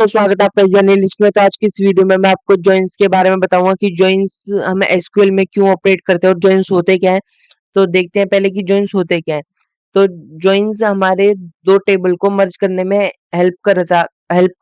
दोस्तों, स्वागत है आपका इस जर्नी लिस्ट में। तो आज की इस वीडियो में मैं आपको जॉइंस के बारे में बताऊंगा कि जॉइंस हम एसक्यूएल में क्यों ऑपरेट करते हैं और जॉइंस होते क्या है। तो देखते हैं पहले कि जॉइंस होते क्या है। तो जॉइंस हमारे दो टेबल को मर्ज करने में हेल्प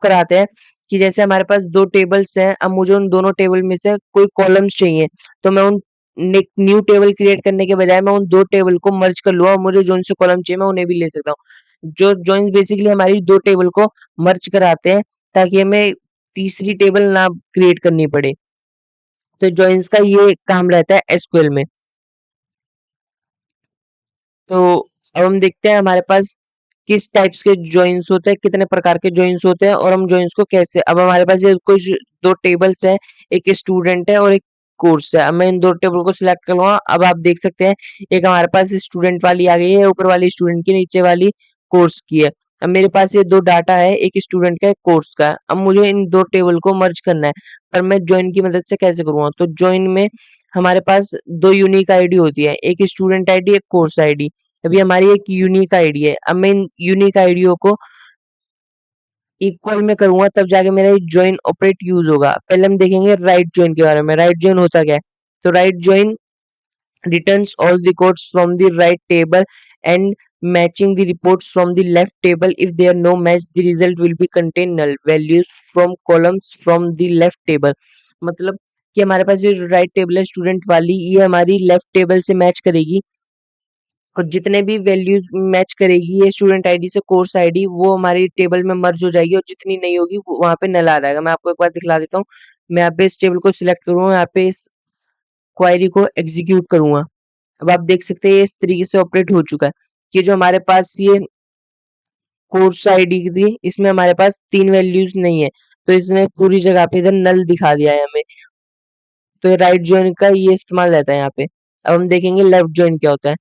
कराते हैं। कि जैसे हमारे पास दो टेबल्स हैं, अब मुझे उन दोनों टेबल में से कोई कॉलम्स चाहिए, तो मैं उन न्यू टेबल क्रिएट करने के बजाय मैं उन दो टेबल को मर्ज कर लूंगा और मुझे जो से कॉलम चाहिए मैं उन्हें भी ले सकता हूँ। जो जॉइंस बेसिकली हमारी दो टेबल को मर्ज कराते हैं ताकि हमें तीसरी टेबल ना क्रिएट करनी पड़े। तो जॉइंस का ये काम रहता है एसक्यूएल में। तो अब हम देखते हैं हमारे पास किस टाइप्स के जॉइंस होते हैं, कितने प्रकार के जॉइंस होते हैं और हम जॉइंस को कैसे। अब हमारे पास ये कुछ दो टेबल्स हैं, एक स्टूडेंट है और एक कोर्स है। अब मैं इन दो टेबल को सिलेक्ट करूंगा। अब आप देख सकते हैं एक हमारे पास स्टूडेंट वाली आ गई है, ऊपर वाली स्टूडेंट की, नीचे वाली कोर्स की है। अब मेरे पास ये दो डाटा है, एक स्टूडेंट का एक कोर्स का। अब मुझे इन दो टेबल को मर्ज करना है, पर मैं ज्वाइन की मदद से कैसे करूंगा। तो ज्वाइन में हमारे पास दो यूनिक आईडी होती है, एक स्टूडेंट आईडी, एक कोर्स आईडी। अभी हमारी एक यूनिक आईडी है। अब मैं इन यूनिक आईडियो को इक्वल में करूंगा तब जाके मेरा ये ज्वाइन ऑपरेट यूज होगा। पहले हम देखेंगे राइट ज्वाइन के बारे में। राइट ज्वाइन होता क्या है। तो right join returns all records from the right table and matching the reports from the left table. If they are no match, the result will be contain null values from columns from the left table. मतलब कि हमारे पास जो right table है student वाली, ये हमारी left table से match करेगी और जितने भी वैल्यूज मैच करेगी ये स्टूडेंट आईडी से कोर्स आईडी, वो हमारी टेबल में मर्ज हो जाएगी और जितनी नहीं होगी वो वहां पे नल आ जाएगा। मैं आपको एक बार दिखला देता हूँ। मैं यहाँ पे इस टेबल को सिलेक्ट करूंगा, यहाँ पे इस क्वेरी को एग्जीक्यूट करूंगा। अब आप देख सकते हैं ये इस तरीके से ऑपरेट हो चुका है कि जो हमारे पास ये कोर्स आईडी थी इसमें हमारे पास तीन वैल्यूज नहीं है, तो इसने पूरी जगह पे इधर नल दिखा दिया है हमें। तो राइट जॉइन का ये इस्तेमाल रहता है यहाँ पे। अब हम देखेंगे लेफ्ट जॉइन क्या होता है।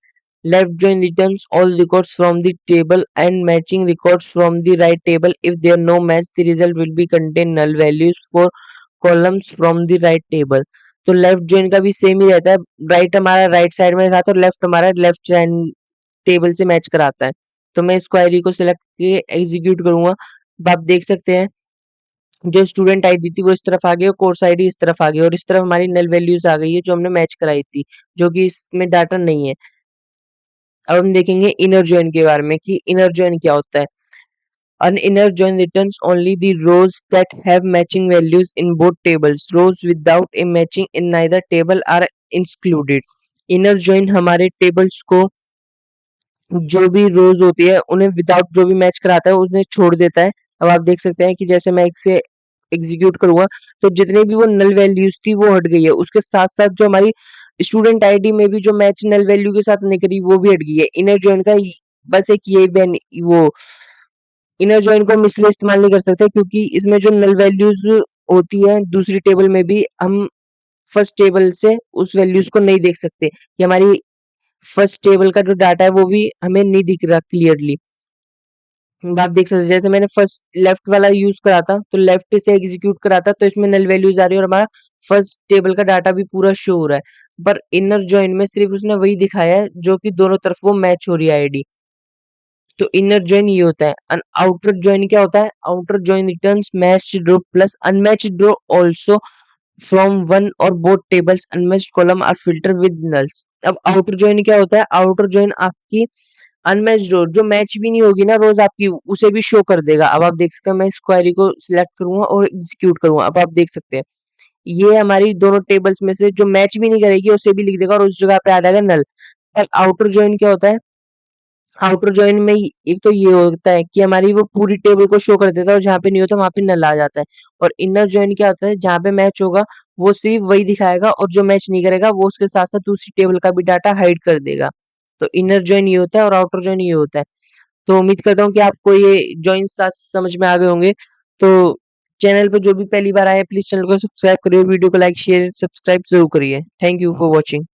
Left join returns all records from the table and matching records from the right table. If there no match the result will be contain null values for columns from the right table. तो left join का भी same ही रहता है। Right हमारा right side में था तो left हमारा लेफ्ट टेबल से मैच कराता है। तो मैं इस क्वेरी को सिलेक्ट करके एग्जीक्यूट करूंगा। अब आप देख सकते हैं जो स्टूडेंट आईडी थी वो इस तरफ आ गई और कोर्स आईडी इस तरफ आ गई और इस तरफ हमारी नल वैल्यूज आ गई है जो हमने मैच कराई थी, जो कि इसमें डाटा नहीं है। अब हम देखेंगे इनर जॉइन के बारे में कि इनर जॉइन क्या होता है। An inner join returns only the rows that have matching values in both tables. Rows without a matching in neither table are excluded. Inner join हमारे tables को जो भी रोज होती है उन्हें विदाउट जो भी मैच कराता है उन्हें छोड़ देता है। अब आप देख सकते हैं कि जैसे मैं इसे एग्जीक्यूट करूंगा तो जितनी भी वो नल वैल्यूज थी वो हट गई है, उसके साथ साथ जो हमारी स्टूडेंट आईडी में भी जो मैच नल वैल्यू के साथ नहीं करी वो भी हट गई है। इनर जॉइन का बस एक ये वो इनर जॉइन को हम इसलिए इस्तेमाल नहीं कर सकते क्योंकि इसमें जो नल वैल्यूज होती है दूसरी टेबल में भी हम फर्स्ट टेबल से उस वैल्यूज को नहीं देख सकते कि हमारी फर्स्ट टेबल का जो डाटा है वो भी हमें नहीं दिख रहा क्लियरली। आप देख सकते हैं जैसे मैंने फर्स्ट लेफ्ट वाला यूज करा था तो लेफ्ट से एग्जीक्यूट करा था तो इसमें नल वैल्यूज आ रही है और हमारा फर्स्ट टेबल का डाटा भी पूरा शो हो रहा है। पर इनर जॉइन में सिर्फ उसने वही दिखाया है जो कि दोनों तरफ वो मैच हो रही है आईडी। तो इनर जॉइन ये होता है। आउटर जॉइन क्या होता है। Outer join returns matched row plus unmatched row also from one और both tables unmatched column are filter with nulls. अब आउटर जॉइन क्या होता है। आउटर जॉइन आपकी अनमैच्ड रो जो मैच भी नहीं होगी ना रोज आपकी उसे भी शो कर देगा। अब आप देख सकते हैं मैं इस क्वेरी को सिलेक्ट करूंगा और एग्जीक्यूट करूंगा। अब आप देख सकते हैं ये हमारी दोनों टेबल्स में से जो मैच भी नहीं करेगी उसे भी लिख देगा और उस जगह पे आ जाएगा नल। और आउटर जॉइन क्या होता है। आउटर जॉइन में एक तो ये होता है कि हमारी वो पूरी टेबल को शो कर देता है और जहाँ पे नहीं होता वहां पे नल आ जाता है। और इनर जॉइन क्या होता है जहाँ पे मैच होगा वो सिर्फ वही दिखाएगा और जो मैच नहीं करेगा वो उसके साथ साथ दूसरी टेबल का भी डाटा हाइड कर देगा। तो इनर जॉइन ये होता है और आउटर जॉइन ये होता है। तो उम्मीद करता हूँ कि आपको ये जॉइन समझ में आ गए होंगे। तो चैनल पर जो भी पहली बार आए प्लीज चैनल को सब्सक्राइब करिए, वीडियो को लाइक शेयर सब्सक्राइब जरूर करिए। Thank you for watching.